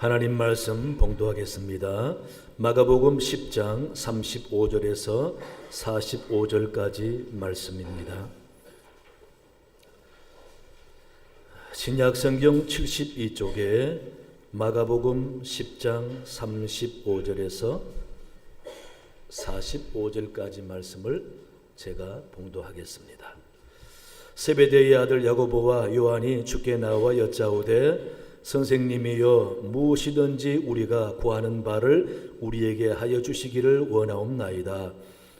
하나님 말씀 봉독하겠습니다. 마가복음 10장 35절에서 45절까지 말씀입니다. 신약성경 72쪽에 마가복음 10장 35절에서 45절까지 말씀을 제가 봉독하겠습니다. 세베대의 아들 야고보와 요한이 주께 나와 여짜오되 선생님이여 무엇이든지 우리가 구하는 바를 우리에게 하여 주시기를 원하옵나이다.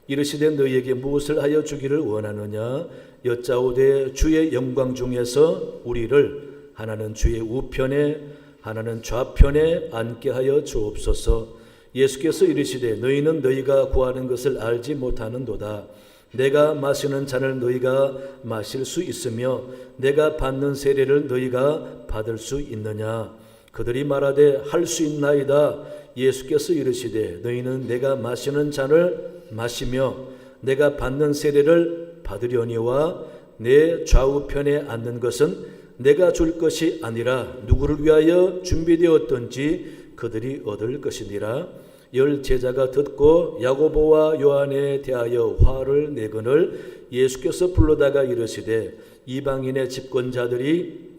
이르시되 너희에게 무엇을 하여 주기를 원하느냐 여짜오되 주의 영광 중에서 우리를 하나는 주의 우편에 하나는 좌편에 앉게 하여 주옵소서. 예수께서 이르시되 너희는 너희가 구하는 것을 알지 못하는도다. 내가 마시는 잔을 너희가 마실 수 있으며 내가 받는 세례를 너희가 받을 수 있느냐. 그들이 말하되 할 수 있나이다. 예수께서 이르시되 너희는 내가 마시는 잔을 마시며 내가 받는 세례를 받으려니와 내 좌우편에 앉는 것은 내가 줄 것이 아니라 누구를 위하여 준비되었던지 그들이 얻을 것이니라. 열 제자가 듣고 야고보와 요한에 대하여 화를 내거늘 예수께서 불러다가 이르시되 이방인의 집권자들이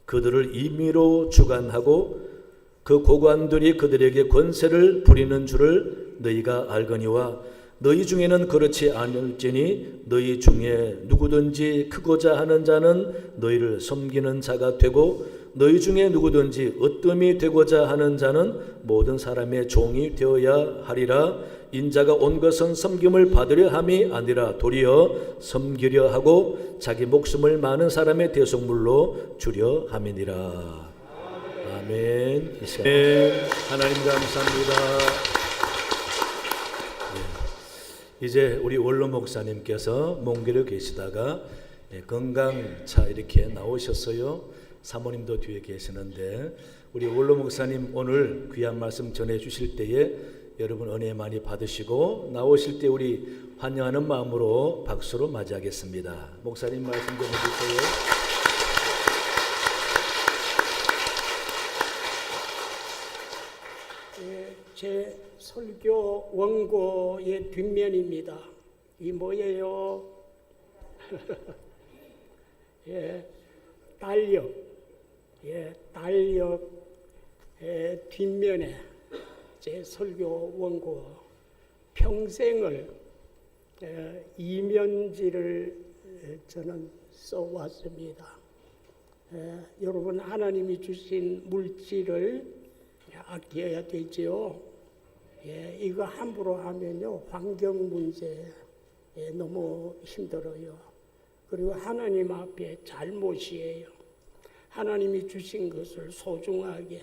그들을 임의로 주관하고 그 고관들이 그들에게 권세를 부리는 줄을 너희가 알거니와 너희 중에는 그렇지 않을지니 너희 중에 누구든지 크고자 하는 자는 너희를 섬기는 자가 되고 너희 중에 누구든지 으뜸이 되고자 하는 자는 모든 사람의 종이 되어야 하리라. 인자가 온 것은 섬김을 받으려 함이 아니라 도리어 섬기려 하고 자기 목숨을 많은 사람의 대속물로 주려 함이니라. 아멘. 하나님 감사합니다. 이제 우리 원로 목사님께서 몽길에 계시다가 건강차 이렇게 나오셨어요. 사모님도 뒤에 계시는데 우리 원로 목사님 오늘 귀한 말씀 전해 주실 때에 여러분 은혜 많이 받으시고 나오실 때 우리 환영하는 마음으로 박수로 맞이하겠습니다. 목사님 말씀 좀 해주세요. 제 설교 원고의 뒷면입니다. 이 뭐예요? 달력. 달력 뒷면에 제 설교 원고 평생을 이면지를 저는 써왔습니다. 여러분 하나님이 주신 물질을 아껴야 되지요. 이거 함부로 하면요 환경 문제 너무 힘들어요. 그리고 하나님 앞에 잘못이에요. 하나님이 주신 것을 소중하게.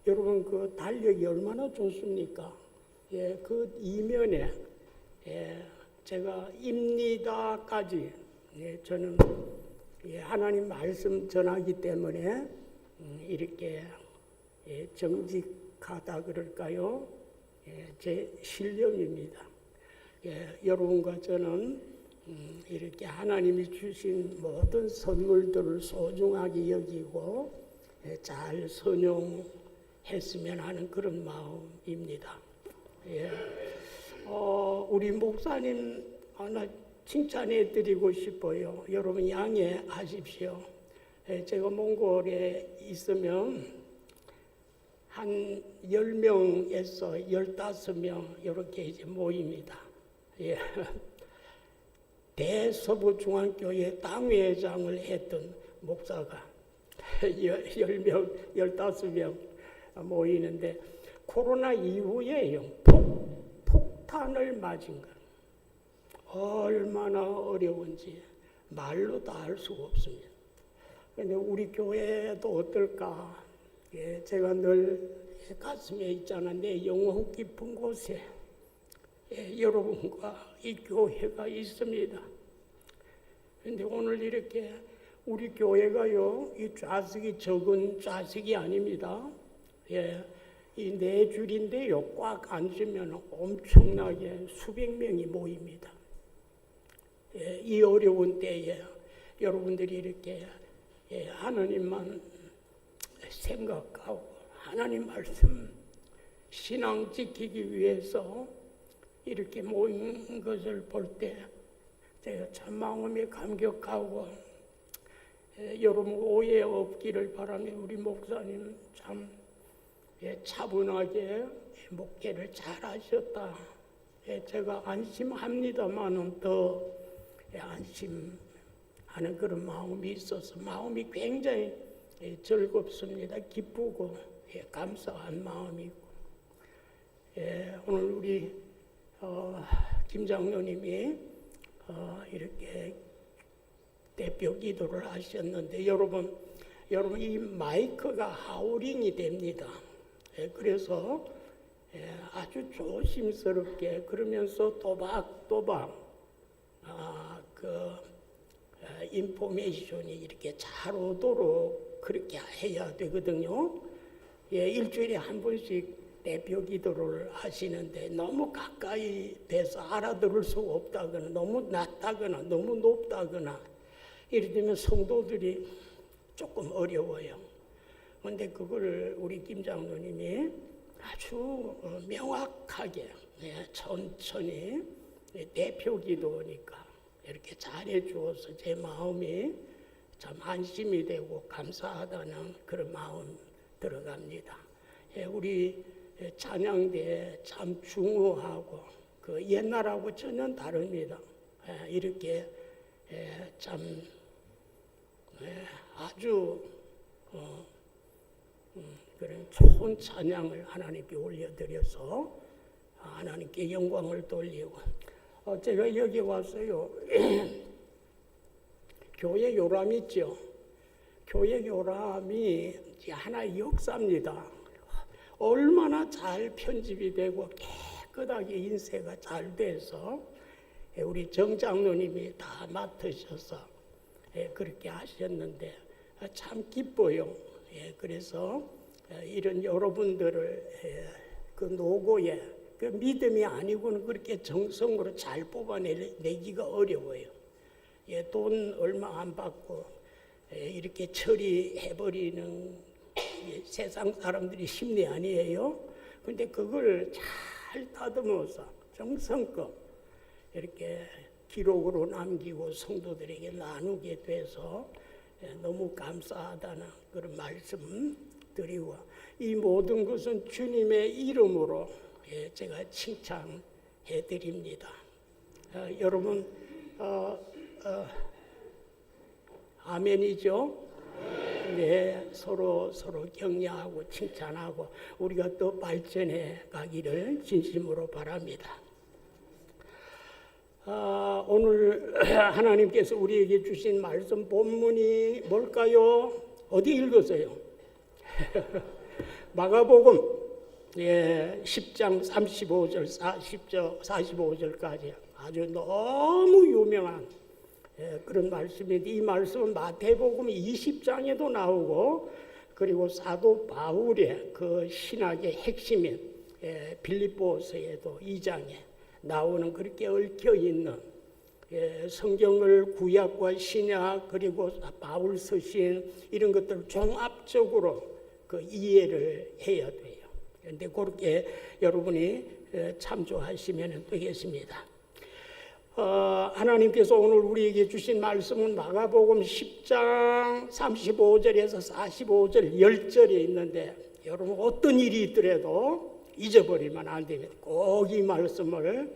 여러분 그 달력이 얼마나 좋습니까? 그 이면에 제가 입니다까지 저는 하나님 말씀 전하기 때문에 이렇게 정직하다 그럴까요? 제 신령입니다. 여러분과 저는 이렇게 하나님이 주신 모든 선물들을 소중하게 여기고 잘 선용했으면 하는 그런 마음입니다. 우리 목사님 하나 칭찬해 드리고 싶어요. 여러분 양해하십시오. 제가 몽골에 있으면 한 10명에서 15명 이렇게 이제 모입니다. 대서부중앙교회 당회장을 했던 목사가 10명, 15명 모이는데 코로나 이후에 폭탄을 맞은 것 얼마나 어려운지 말로 다 할 수가 없습니다. 그런데 우리 교회도 어떨까? 제가 늘 가슴에 있잖아. 내 영혼 깊은 곳에 여러분과 이 교회가 있습니다. 그런데 오늘 이렇게 우리 교회가요, 이 좌석이 적은 좌석이 아닙니다. 이 네 줄인데요, 꽉 앉으면 엄청나게 수백 명이 모입니다. 이 어려운 때에 여러분들이 이렇게 하나님만 생각하고 하나님 말씀 신앙 지키기 위해서 이렇게 모인 것을 볼 때 제가 참 마음이 감격하고 여러분 오해 없기를 바라며 우리 목사님 참 차분하게 목회를 잘하셨다. 제가 안심합니다만은 더 안심하는 그런 마음이 있어서 마음이 굉장히 즐겁습니다. 기쁘고 감사한 마음이고 오늘 우리 김 장로님이 이렇게 대표 기도를 하셨는데 여러분 이 마이크가 하우링이 됩니다. 그래서 아주 조심스럽게 그러면서 또박또박 인포메이션이 이렇게 잘 오도록 그렇게 해야 되거든요. 일주일에 한 번씩 대표 기도를 하시는데 너무 가까이 돼서 알아들을 수 없다거나 너무 낮다거나 너무 높다거나 이래 되면 성도들이 조금 어려워요. 그런데 그걸 우리 김 장로님이 아주 명확하게 천천히 대표 기도니까 이렇게 잘해 주어서 제 마음이 참 안심이 되고 감사하다는 그런 마음 들어갑니다. 우리 찬양대 참 중후하고 그 옛날하고 전혀 다릅니다. 이렇게 참 아주 그런 좋은 찬양을 하나님께 올려드려서 하나님께 영광을 돌리고 제가 여기 왔어요. 교회 요람 있죠. 교회 요람이 하나의 역사입니다. 얼마나 잘 편집이 되고 깨끗하게 인쇄가 잘 돼서 우리 정 장로님이 다 맡으셔서 그렇게 하셨는데 참 기뻐요. 그래서 이런 여러분들을 그 노고에 그 믿음이 아니고는 그렇게 정성으로 잘 뽑아내기가 어려워요. 돈 얼마 안 받고 이렇게 처리해버리는 세상 사람들이 심리 아니에요. 근데 그걸 잘 다듬어서 정성껏 이렇게 기록으로 남기고 성도들에게 나누게 돼서 너무 감사하다는 그런 말씀 드리고 이 모든 것은 주님의 이름으로 제가 칭찬해 드립니다. 여러분 아멘이죠? 네, 서로 격려하고 칭찬하고 우리가 또 발전해 가기를 진심으로 바랍니다. 오늘 하나님께서 우리에게 주신 말씀 본문이 뭘까요? 어디 읽었어요? 마가복음 10장 35절 45절까지 아주 너무 유명한 그런 말씀인데 이 말씀은 마태복음 20장에도 나오고 그리고 사도 바울의 그 신학의 핵심인 빌립보서에도 2장에 나오는 그렇게 얽혀 있는 성경을 구약과 신약 그리고 바울 서신 이런 것들을 종합적으로 그 이해를 해야 돼요. 그런데 그렇게 여러분이 참조하시면 되겠습니다. 하나님께서 오늘 우리에게 주신 말씀은 마가복음 10장 35절에서 45절 10절에 있는데 여러분 어떤 일이 있더라도 잊어버리면 안 됩니다. 꼭 이 말씀을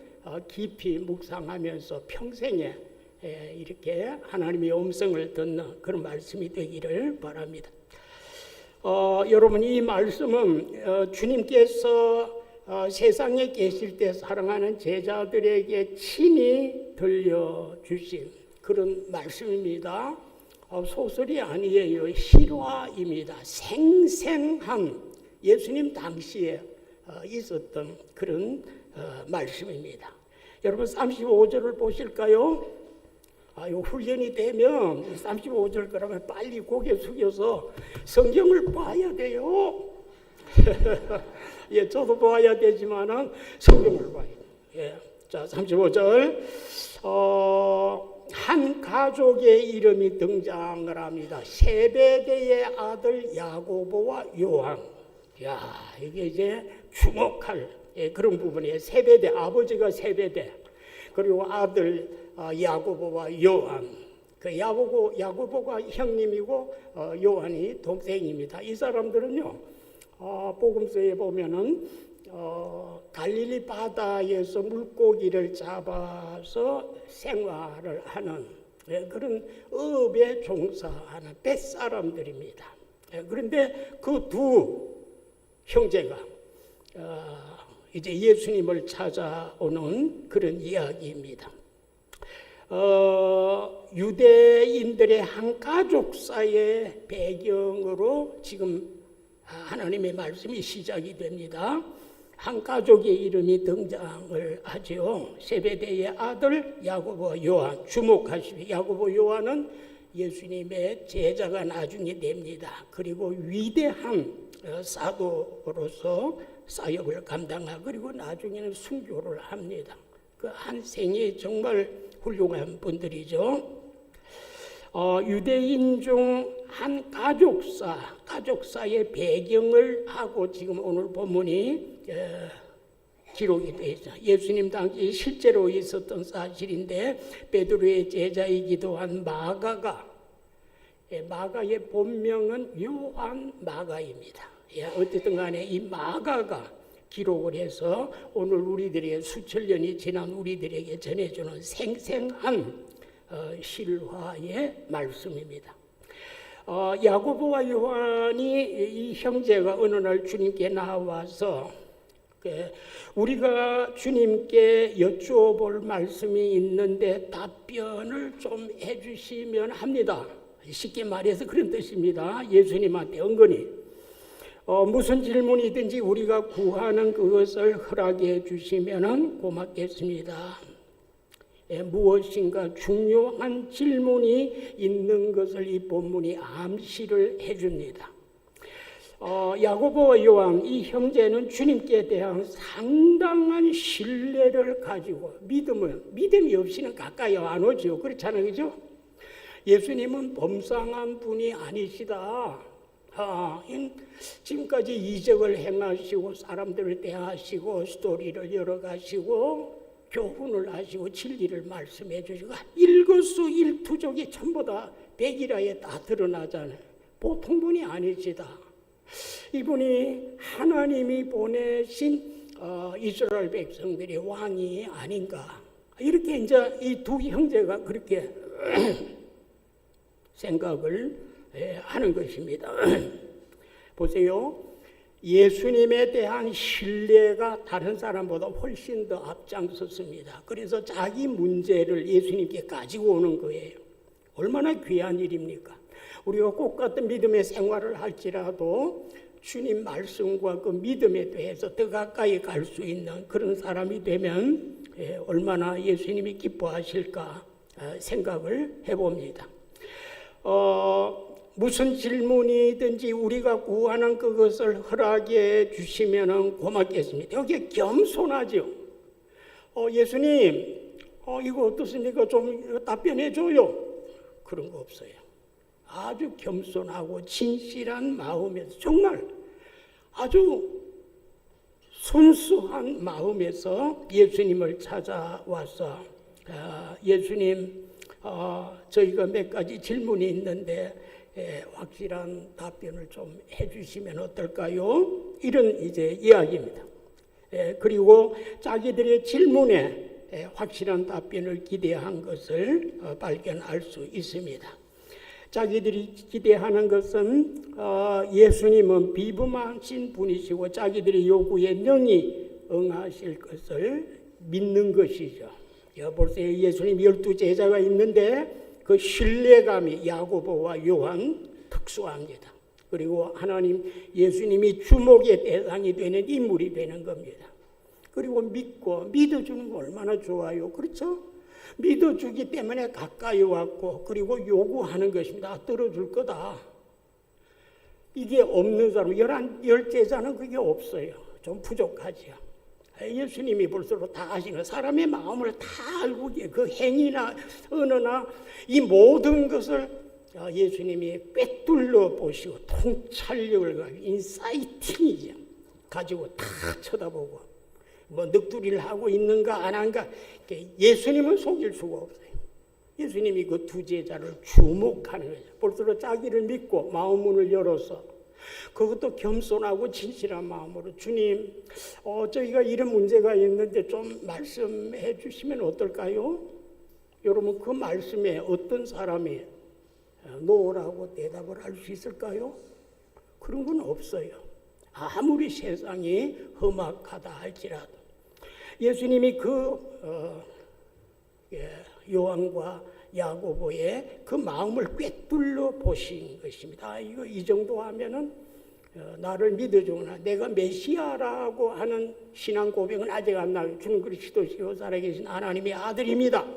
깊이 묵상하면서 평생에 이렇게 하나님의 음성을 듣는 그런 말씀이 되기를 바랍니다. 여러분 이 말씀은 주님께서 세상에 계실 때 사랑하는 제자들에게 친히 들려주신 그런 말씀입니다. 소설이 아니에요. 실화입니다. 생생한 예수님 당시에 있었던 그런 말씀입니다. 여러분 35절을 보실까요? 훈련이 되면 35절 그러면 빨리 고개 숙여서 성경을 봐야 돼요. 저도 봐야 되지만은 성경을 봐야 돼요. 자, 35절 한 가족의 이름이 등장을 합니다. 세베대의 아들 야고보와 요한. 야, 이게 이제 주목할 그런 부분이에요. 세배대, 아버지가 세배대, 그리고 아들 야고보와 요한. 그 야고보가 형님이고 요한이 동생입니다. 이 사람들은요, 복음서에 보면은 갈릴리 바다에서 물고기를 잡아서 생활을 하는 그런 업에 종사하는 뱃사람들입니다. 그런데 그 두 형제가 이제 예수님을 찾아오는 그런 이야기입니다. 유대인들의 한 가족사의 배경으로 지금 하나님의 말씀이 시작이 됩니다. 한 가족의 이름이 등장을 하죠. 세베대의 아들 야고보 요한. 주목하십시오. 야고보 요한은 예수님의 제자가 나중에 됩니다. 그리고 위대한 사도로서 사역을 감당하고 그리고 나중에는 순교를 합니다. 그 한 생이 정말 훌륭한 분들이죠. 유대인 중 한 가족사의 배경을 하고 지금 오늘 본문이 기록이 되어 있어요. 예수님 당시 실제로 있었던 사실인데 베드로의 제자이기도 한 마가의 본명은 요한 마가입니다. 어쨌든 간에 이 마가가 기록을 해서 오늘 우리들에게 수천 년이 지난 우리들에게 전해주는 생생한 실화의 말씀입니다. 야고보와 요한이 이 형제가 어느 날 주님께 나와서 우리가 주님께 여쭈어볼 말씀이 있는데 답변을 좀 해주시면 합니다. 쉽게 말해서 그런 뜻입니다. 예수님한테 은근히 무슨 질문이든지 우리가 구하는 그것을 허락해 주시면 고맙겠습니다. 무엇인가 중요한 질문이 있는 것을 이 본문이 암시를 해줍니다. 야고보와 요한 이 형제는 주님께 대한 상당한 신뢰를 가지고 믿음이 없이는 가까이 안 오죠. 그렇잖아요, 그죠? 예수님은 범상한 분이 아니시다. 지금까지 이적을 행하시고 사람들을 대하시고 스토리를 열어가시고 교훈을 하시고 진리를 말씀해 주시고 일거수일투족이 전부 다 백일화에 다 드러나잖아요. 보통 분이 아니시다. 이분이 하나님이 보내신 이스라엘 백성들의 왕이 아닌가. 이렇게 이제 이 두 형제가 그렇게 생각을 하는 것입니다. 보세요. 예수님에 대한 신뢰가 다른 사람보다 훨씬 더 앞장섰습니다. 그래서 자기 문제를 예수님께 가지고 오는 거예요. 얼마나 귀한 일입니까? 우리가 꼭 같은 믿음의 생활을 할지라도 주님 말씀과 그 믿음에 대해서 더 가까이 갈 수 있는 그런 사람이 되면 얼마나 예수님이 기뻐하실까 생각을 해봅니다. 무슨 질문이든지 우리가 구하는 그것을 허락해 주시면 고맙겠습니다. 여기에 겸손하죠. 예수님, 이거 어떻습니까? 좀 답변해 줘요. 그런 거 없어요. 아주 겸손하고 진실한 마음에서 정말 아주 순수한 마음에서 예수님을 찾아와서 예수님, 저희가 몇 가지 질문이 있는데 확실한 답변을 좀 해주시면 어떨까요? 이런 이제 이야기입니다. 그리고 자기들의 질문에 확실한 답변을 기대한 것을 발견할 수 있습니다. 자기들이 기대하는 것은 예수님은 비범하신 분이시고 자기들의 요구에 능히 응하실 것을 믿는 것이죠. 보세요. 예수님 12제자가 있는데 그 신뢰감이 야고보와 요한 특수합니다. 그리고 하나님 예수님이 주목의 대상이 되는 인물이 되는 겁니다. 그리고 믿어주는 거 얼마나 좋아요. 그렇죠? 믿어주기 때문에 가까이 왔고 그리고 요구하는 것입니다. 들어줄 거다. 이게 없는 사람, 11제자는 그게 없어요. 좀 부족하지요. 예수님이 벌써 다 아시는 사람의 마음을 다 알고 그 행위나 언어나 이 모든 것을 예수님이 꿰뚫러 보시고 통찰력을 가지고 인사이팅이죠. 가지고 다 쳐다보고 뭐 넋두리를 하고 있는가 안 한가 예수님은 속일 수가 없어요. 예수님이 그 두 제자를 주목하는 거죠. 볼수록 자기를 믿고 마음 문을 열어서 그것도 겸손하고 진실한 마음으로 주님 저희가 이런 문제가 있는데 좀 말씀해 주시면 어떨까요? 여러분 그 말씀에 어떤 사람이 노라고 대답을 할 수 있을까요? 그런 건 없어요. 아무리 세상이 험악하다 할지라도 예수님이 요한과 야고보의 그 마음을 꿰뚫러 보신 것입니다. 이거 이 정도 하면은 나를 믿어주구나. 내가 메시아라고 하는 신앙 고백은 아직 안 나요. 주는 그리스도시요 살아계신 하나님의 아들입니다.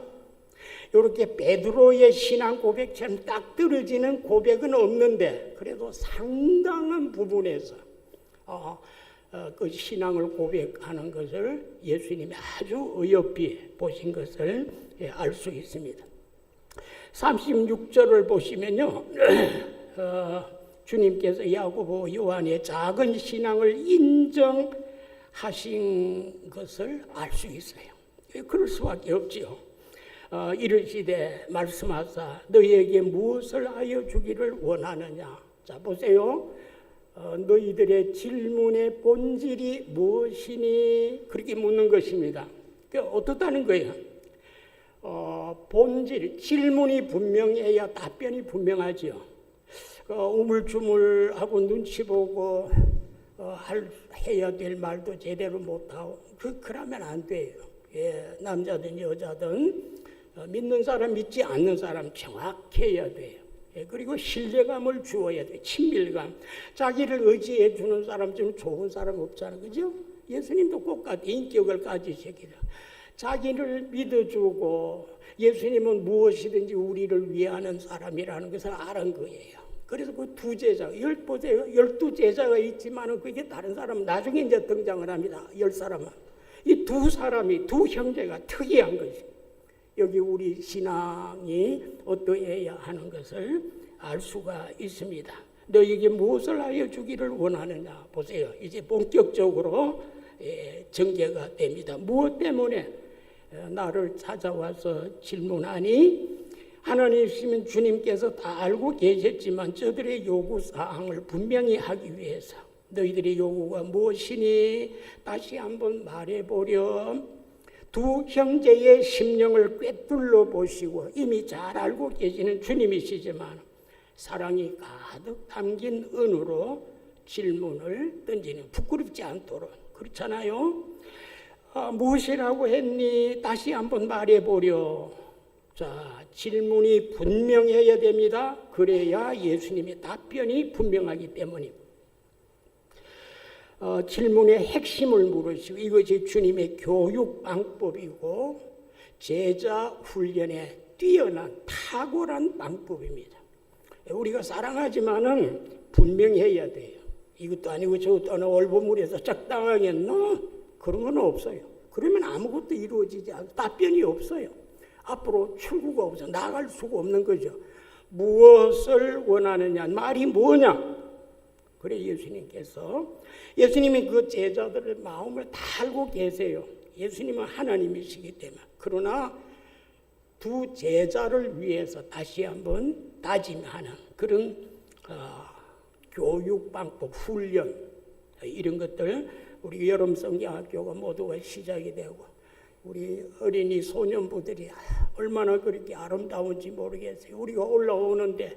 이렇게 베드로의 신앙 고백처럼 딱 떨어지는 고백은 없는데 그래도 상당한 부분에서 그 신앙을 고백하는 것을 예수님이 아주 어여삐 보신 것을 알 수 있습니다. 36절을 보시면요. 주님께서 야고보 요한의 작은 신앙을 인정하신 것을 알 수 있어요. 그럴 수밖에 없지요. 이르시되 말씀하사 너희에게 무엇을 하여 주기를 원하느냐. 자 보세요. 너희들의 질문의 본질이 무엇이니? 그렇게 묻는 것입니다. 어떻다는 거예요? 본질, 질문이 분명해야 답변이 분명하죠. 우물쭈물하고 눈치 보고 해야 될 말도 제대로 못하고 그러면 안 돼요. 남자든 여자든 믿는 사람 믿지 않는 사람 정확해야 돼요. 그리고 신뢰감을 주어야 돼요. 친밀감. 자기를 의지해 주는 사람 좀 좋은 사람 없잖아요. 그죠? 예수님도 똑같이 인격을 가지시기를. 자기를 믿어주고 예수님은 무엇이든지 우리를 위하는 사람이라는 것을 알은 거예요. 그래서 그 두 제자, 12제자가 있지만 그게 다른 사람은 나중에 이제 등장을 합니다. 10사람은. 이 두 사람이, 두 형제가 특이한 것입니다. 여기 우리 신앙이 어떠해야 하는 것을 알 수가 있습니다. 너에게 무엇을 하여 주기를 원하느냐. 보세요. 이제 본격적으로 전개가 됩니다. 무엇 때문에 나를 찾아와서 질문하니? 하나님이시면 주님께서 다 알고 계셨지만 저들의 요구사항을 분명히 하기 위해서 너희들의 요구가 무엇이니? 다시 한번 말해보렴. 두 형제의 심령을 꿰뚫러 보시고 이미 잘 알고 계시는 주님이시지만 사랑이 가득 담긴 은으로 질문을 던지는 부끄럽지 않도록 그렇잖아요. 무엇이라고 했니? 다시 한번 말해보려. 자, 질문이 분명해야 됩니다. 그래야 예수님의 답변이 분명하기 때문입니다. 질문의 핵심을 물으시고 이것이 주님의 교육 방법이고 제자 훈련에 뛰어난 탁월한 방법입니다. 우리가 사랑하지만은 분명해야 돼요. 이것도 아니고 저것도 아니고 올보물에서 적당하겠노? 그런 건 없어요. 그러면 아무것도 이루어지지 않아요. 답변이 없어요. 앞으로 출구가 없어 나갈 수가 없는 거죠. 무엇을 원하느냐? 말이 뭐냐? 그래 예수님이 그 제자들의 마음을 다 알고 계세요. 예수님은 하나님이시기 때문에. 그러나 두 제자를 위해서 다시 한번 다짐하는 그런 교육 방법, 훈련 이런 것들 우리 여름 성경학교가 모두가 시작이 되고 우리 어린이 소년부들이 얼마나 그렇게 아름다운지 모르겠어요. 우리가 올라오는데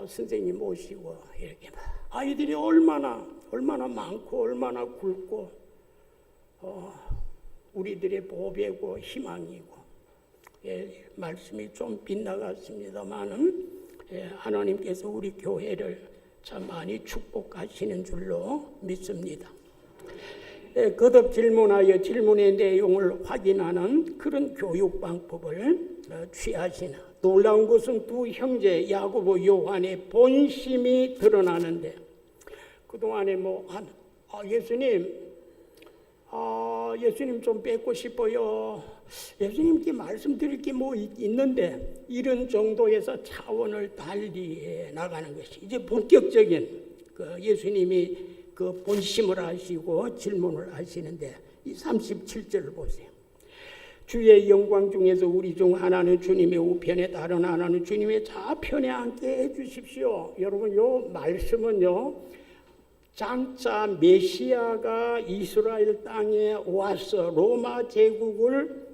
선생님 모시고 이렇게 아이들이 얼마나 많고 얼마나 굵고 우리들의 보배고 희망이고 말씀이 좀 빗나갔습니다만은 하나님께서 우리 교회를 참 많이 축복하시는 줄로 믿습니다. 거듭 질문하여 질문의 내용을 확인하는 그런 교육 방법을 취하시는 놀라운 것은 두 형제 야고보 요한의 본심이 드러나는데 그동안에 예수님 좀 뵙고 싶어요. 예수님께 말씀드릴 게 뭐 있는데 이런 정도에서 차원을 달리 나가는 것이 이제 본격적인 예수님이 본심을 하시고 질문을 하시는데 이 37절을 보세요. 주의 영광 중에서 우리 중 하나는 주님의 우편에 다른 하나는 주님의 좌편에 앉게 해주십시오. 여러분 요 말씀은요, 장차 메시아가 이스라엘 땅에 와서 로마 제국을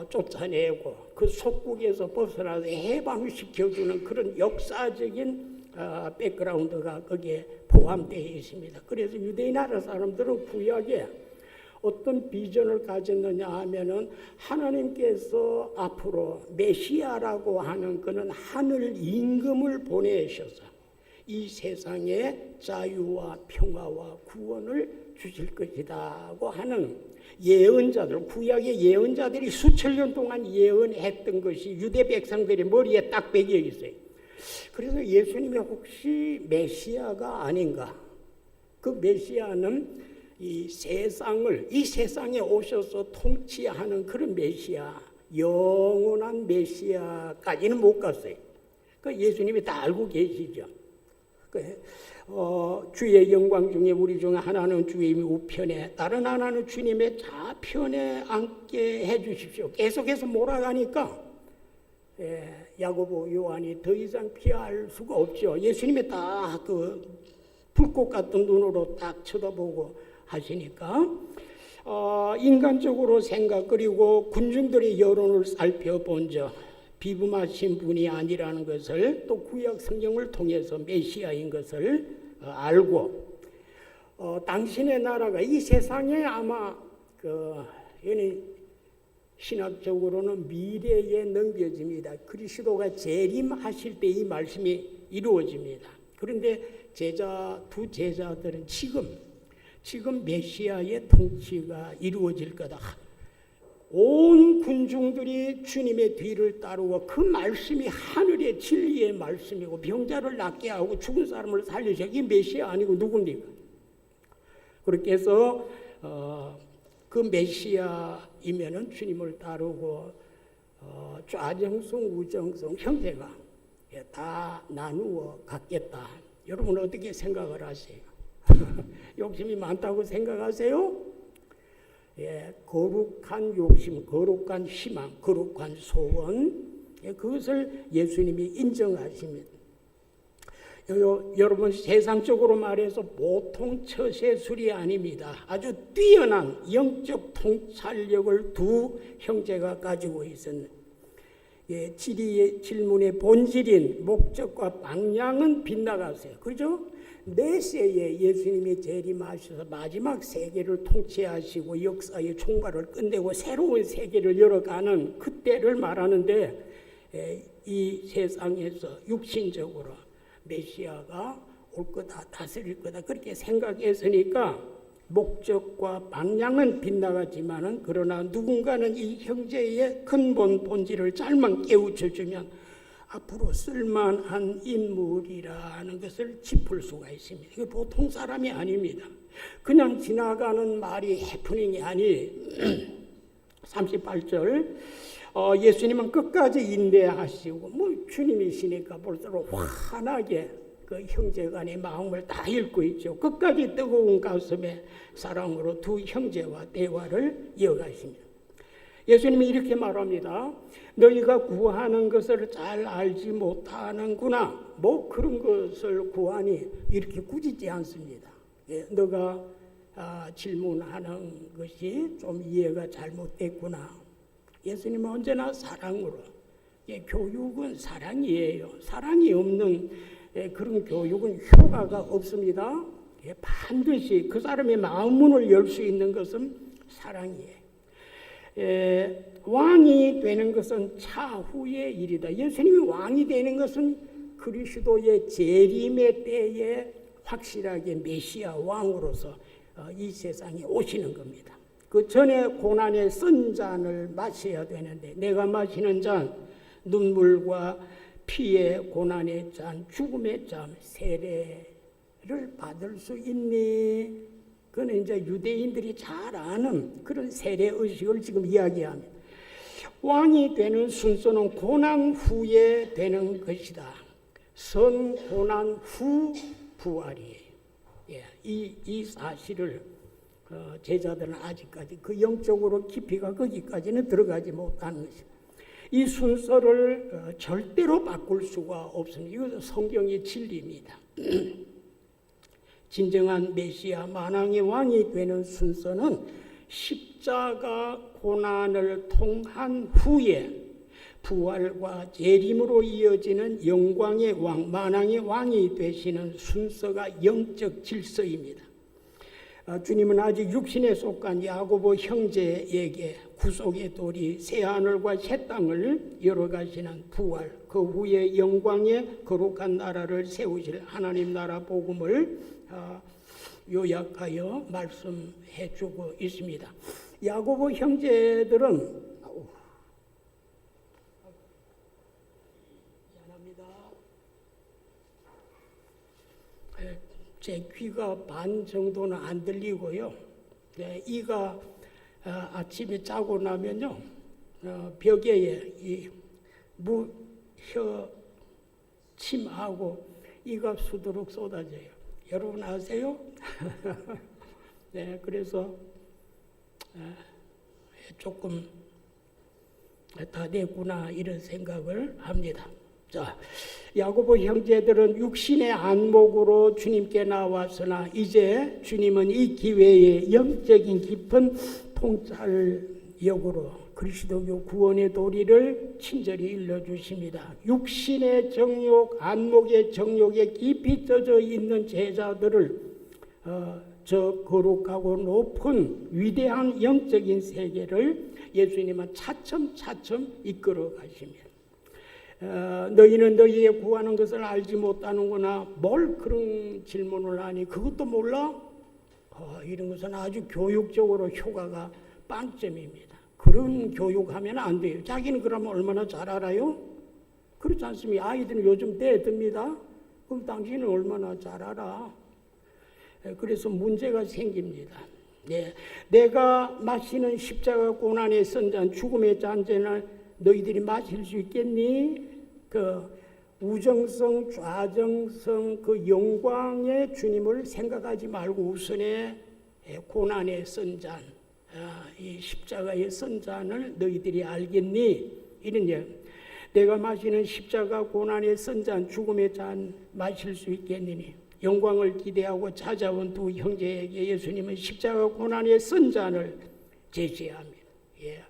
쫓아내고 그 속국에서 벗어나서 해방시켜주는 그런 역사적인 백그라운드가 거기에 포함되어 있습니다. 그래서 유대인 나라 사람들은 구약에 어떤 비전을 가졌느냐 하면은 하나님께서 앞으로 메시아라고 하는 그는 하늘 임금을 보내셔서 이 세상에 자유와 평화와 구원을 주실 것이다고 하는 예언자들, 구약의 예언자들이 수천 년 동안 예언했던 것이 유대 백성들의 머리에 딱 배겨 있어요. 그래서 예수님이 혹시 메시아가 아닌가? 그 메시아는 이 세상에 오셔서 통치하는 그런 메시아, 영원한 메시아까지는 못 갔어요. 그 예수님이 다 알고 계시죠. 주의 영광 중에 우리 중 하나는 주의 우편에 다른 하나는 주님의 좌편에 앉게 해주십시오. 계속해서 몰아가니까 야고보, 요한이 더 이상 피할 수가 없죠. 예수님이 다 불꽃 같은 눈으로 딱 쳐다보고 하시니까 인간적으로 생각 그리고 군중들의 여론을 살펴본 적 비범하신 분이 아니라는 것을 또 구약 성경을 통해서 메시아인 것을 알고 당신의 나라가 이 세상에 아마 신학적으로는 미래에 넘겨집니다. 그리스도가 재림하실 때 이 말씀이 이루어집니다. 그런데 두 제자들은 지금 메시아의 통치가 이루어질 거다. 온 군중들이 주님의 뒤를 따르고 그 말씀이 하늘의 진리의 말씀이고 병자를 낫게 하고 죽은 사람을 살리셔. 이게 메시아 아니고 누굽니까? 그렇게 해서 그 메시아이면은 주님을 따르고 좌정성, 우정성, 형태가 다 나누어 갖겠다. 여러분 어떻게 생각을 하세요? 욕심이 많다고 생각하세요? 거룩한 욕심, 거룩한 희망, 거룩한 소원, 그것을 예수님이 인정하십니다. 여러분 세상적으로 말해서 보통 처세술이 아닙니다. 아주 뛰어난 영적 통찰력을 두 형제가 가지고 있었는데 지리의 질문의 본질인 목적과 방향은 빗나가세요. 그죠? 내세에 예수님이 재림하셔서 마지막 세계를 통치하시고 역사의 총괄을 끝내고 새로운 세계를 열어가는 그때를 말하는데 이 세상에서 육신적으로 메시아가 올 거다, 다스릴 거다 그렇게 생각했으니까 목적과 방향은 빗나가지만은 그러나 누군가는 이 형제의 근본 본질을 잘만 깨우쳐주면 앞으로 쓸만한 인물이라는 것을 짚을 수가 있습니다. 이게 보통 사람이 아닙니다. 그냥 지나가는 말이 해프닝이 아니 38절 예수님은 끝까지 인내하시고 주님이시니까 볼수록 환하게 그 형제간의 마음을 다 읽고 있죠. 끝까지 뜨거운 가슴에 사랑으로 두 형제와 대화를 이어가십니다. 예수님이 이렇게 말합니다. 너희가 구하는 것을 잘 알지 못하는구나. 그런 것을 구하니 이렇게 꾸짖지 않습니다. 너가 질문하는 것이 좀 이해가 잘못됐구나. 예수님은 언제나 사랑으로. 교육은 사랑이에요. 사랑이 없는 그런 교육은 효과가 없습니다. 반드시 그 사람의 마음문을 열 수 있는 것은 사랑이에요. 왕이 되는 것은 차후의 일이다. 예수님이 왕이 되는 것은 그리스도의 재림의 때에 확실하게 메시아 왕으로서 이 세상에 오시는 겁니다. 그 전에 고난의 쓴 잔을 마셔야 되는데 내가 마시는 잔 눈물과 피의 고난의 잔 죽음의 잔 세례를 받을 수 있니? 그는 이제 유대인들이 잘 아는 그런 세례 의식을 지금 이야기합니다. 왕이 되는 순서는 고난 후에 되는 것이다. 선 고난 후 부활이에요. 예, 이 사실을 제자들은 아직까지 그 영적으로 깊이가 거기까지는 들어가지 못하는 것입니다. 이 순서를 절대로 바꿀 수가 없습니다. 이것은 성경의 진리입니다. 진정한 메시아 만왕의 왕이 되는 순서는 십자가 고난을 통한 후에 부활과 재림으로 이어지는 영광의 왕, 만왕의 왕이 되시는 순서가 영적 질서입니다. 주님은 아직 육신에 속한 야고보 형제에게 구속의 돌이 새 하늘과 새 땅을 열어가시는 부활, 그 후에 영광의 거룩한 나라를 세우실 하나님 나라 복음을 요약하여 말씀해 주고 있습니다. 야고보 형제들은 제 귀가 반 정도는 안 들리고요. 이가 아침에 자고 나면요, 벽에 이 혀 침하고 이가 수두룩 쏟아져요. 여러분 아세요? 네, 그래서 조금 다 됐구나 이런 생각을 합니다. 자, 야고보 형제들은 육신의 안목으로 주님께 나왔으나 이제 주님은 이 기회에 영적인 깊은 통찰력으로 그리스도교 구원의 도리를 친절히 일러주십니다. 육신의 정욕, 안목의 정욕에 깊이 젖어 있는 제자들을 저 거룩하고 높은 위대한 영적인 세계를 예수님은 차츰차츰 이끌어 가십니다. 너희는 너희의 구하는 것을 알지 못하는구나. 뭘 그런 질문을 하니 그것도 몰라? 이런 것은 아주 교육적으로 효과가 빵점입니다. 그런 교육하면 안 돼요. 자기는 그러면 얼마나 잘 알아요? 그렇지 않습니까? 아이들은 요즘 대듭니다. 그럼 당신은 얼마나 잘 알아? 그래서 문제가 생깁니다. 네. 내가 마시는 십자가 고난의 선잔, 죽음의 잔전을 너희들이 마실 수 있겠니? 그 우정성, 좌정성, 그 영광의 주님을 생각하지 말고 우선에 고난의 선잔, 이 십자가의 선잔을 너희들이 알겠니? 이런 얘기. 내가 마시는 십자가 고난의 선잔, 죽음의 잔 마실 수 있겠니? 영광을 기대하고 찾아온 두 형제에게 예수님은 십자가 고난의 선잔을 제시합니다. 예.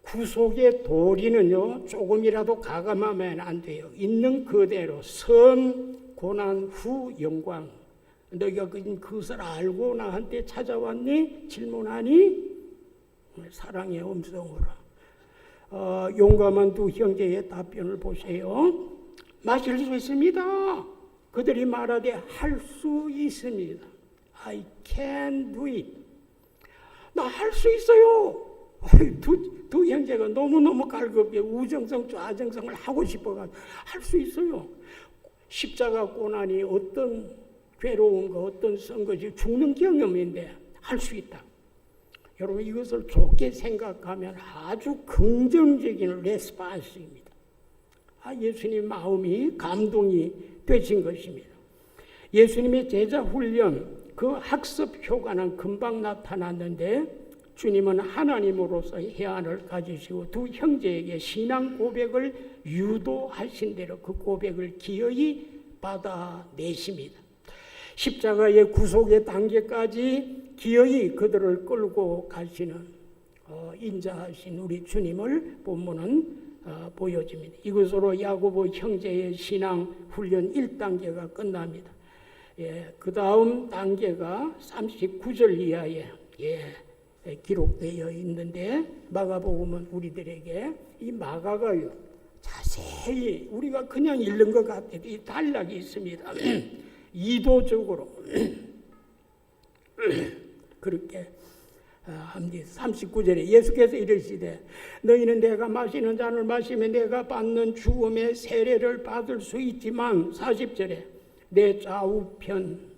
구속의 도리는요, 조금이라도 가감하면 안 돼요. 있는 그대로 선 고난 후 영광. 너희가 그것을 알고 나한테 찾아왔니? 질문하니? 사랑의 음성으로. 용감한 두 형제의 답변을 보세요. 마실 수 있습니다. 그들이 말하되 할 수 있습니다. I can do it. 나 할 수 있어요. 두 형제가 너무너무 갈급해 우정성 좌정성을 하고 싶어가지고 할 수 있어요. 십자가 고난이 어떤 괴로움과 어떤 선것이 죽는 경험인데 할 수 있다. 여러분 이것을 좋게 생각하면 아주 긍정적인 레스판스입니다. 예수님 마음이 감동이 되신 것입니다. 예수님의 제자 훈련 그 학습 효과는 금방 나타났는데 주님은 하나님으로서 해안을 가지시고 두 형제에게 신앙 고백을 유도하신 대로 그 고백을 기어이 받아내십니다. 십자가의 구속의 단계까지 기어이 그들을 끌고 가시는 인자하신 우리 주님을 본문은 보여집니다. 이것으로 야고보 형제의 신앙 훈련 1단계가 끝납니다. 예, 그 다음 단계가 39절 이하에 기록되어 있는데 마가복음은 우리들에게 이 마가가요 자세히 우리가 그냥 읽는 것 같아도 이 단락이 있습니다. 이도적으로 그렇게 합니다. 39절에 예수께서 이르시되 너희는 내가 마시는 잔을 마시면 내가 받는 죽음의 세례를 받을 수 있지만 40절에 내 좌우편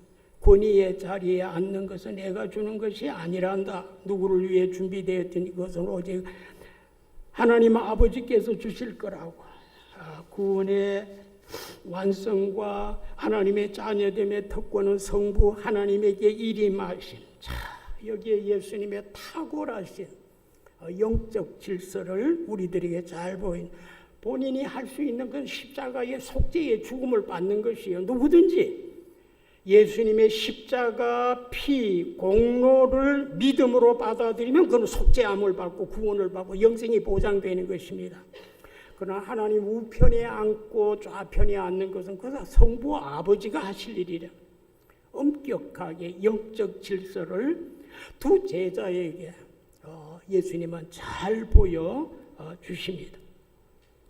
권위의 자리에 앉는 것은 내가 주는 것이 아니란다. 누구를 위해 준비되었든 이것은 오직 하나님 아버지께서 주실 거라고. 구원의 완성과 하나님의 자녀됨의 특권은 성부 하나님에게 일임하신, 자, 여기에 예수님의 탁월하신 영적 질서를 우리들에게 잘 보인, 본인이 할 수 있는 건 십자가의 속죄의 죽음을 받는 것이에요. 누구든지 예수님의 십자가 피 공로를 믿음으로 받아들이면 그는 속죄함을 받고 구원을 받고 영생이 보장되는 것입니다. 그러나 하나님 우편에 앉고 좌편에 앉는 것은 그다 성부 아버지가 하실 일이라. 엄격하게 영적 질서를 두 제자에게 예수님은 잘 보여 주십니다.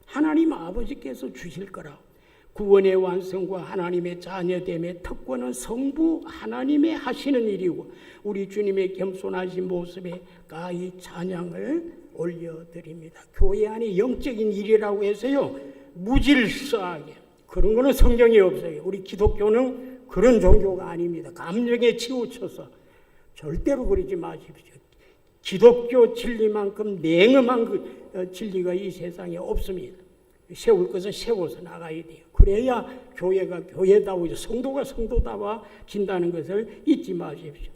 하나님 아버지께서 주실 거라. 구원의 완성과 하나님의 자녀됨의 특권은 성부 하나님의 하시는 일이고 우리 주님의 겸손하신 모습에 가히 찬양을 올려드립니다. 교회 안에 영적인 일이라고 해서요 무질서하게 그런 거는 성경에 없어요. 우리 기독교는 그런 종교가 아닙니다. 감정에 치우쳐서 절대로 그러지 마십시오. 기독교 진리만큼 냉엄한 진리가 이 세상에 없습니다. 세울 것은 세워서 나가야 돼요. 그래야 교회가 교회다우고 성도가 성도다워진다는 것을 잊지 마십시오.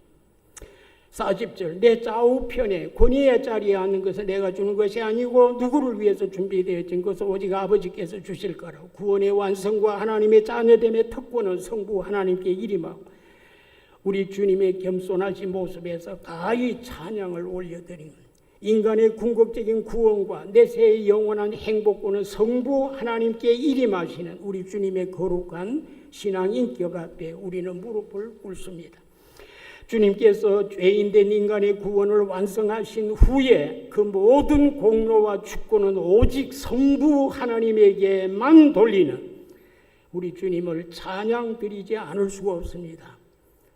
40절 내 좌우편에 권위의 자리에 앉는 것은 내가 주는 것이 아니고 누구를 위해서 준비되어진 것은 오직 아버지께서 주실 거라고. 구원의 완성과 하나님의 자녀됨의 특권은 성부 하나님께 일임하고 우리 주님의 겸손하신 모습에서 가히 찬양을 올려드립니다. 인간의 궁극적인 구원과 내세의 영원한 행복권은 성부 하나님께 일임하시는 우리 주님의 거룩한 신앙 인격 앞에 우리는 무릎을 꿇습니다. 주님께서 죄인된 인간의 구원을 완성하신 후에 그 모든 공로와 주권은 오직 성부 하나님에게만 돌리는 우리 주님을 찬양드리지 않을 수가 없습니다.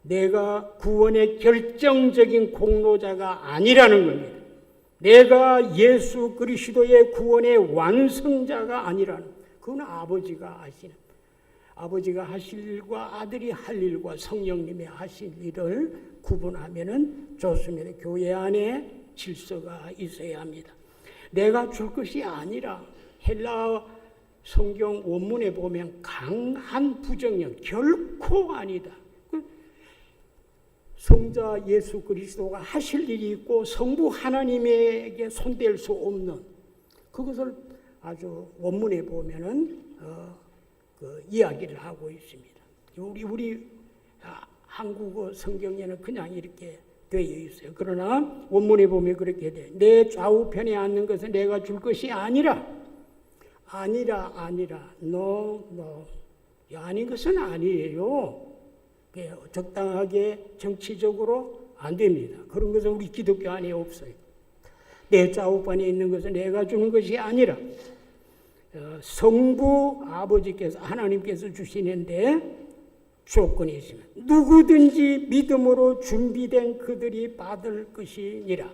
내가 구원의 결정적인 공로자가 아니라는 겁니다. 내가 예수 그리스도의 구원의 완성자가 아니라는, 그건 아버지가 하시는, 아버지가 하실 일과 아들이 할 일과 성령님이 하실 일을 구분하면 좋습니다. 교회 안에 질서가 있어야 합니다. 내가 줄 것이 아니라 헬라 성경 원문에 보면 강한 부정형, 결코 아니다. 성자 예수 그리스도가 하실 일이 있고 성부 하나님에게 손댈 수 없는 그것을 아주 원문에 보면은 이야기를 하고 있습니다. 우리 한국어 성경에는 그냥 이렇게 되어 있어요. 그러나 원문에 보면 그렇게 돼. 내 좌우편에 앉는 것은 내가 줄 것이 아니라 no. 아닌 것은 아니에요. 적당하게 정치적으로 안 됩니다. 그런 것은 우리 기독교 안에 없어요. 내 좌우편에 있는 것은 내가 주는 것이 아니라 성부 아버지께서 하나님께서 주시는데 조건이 있습니다. 누구든지 믿음으로 준비된 그들이 받을 것이니라.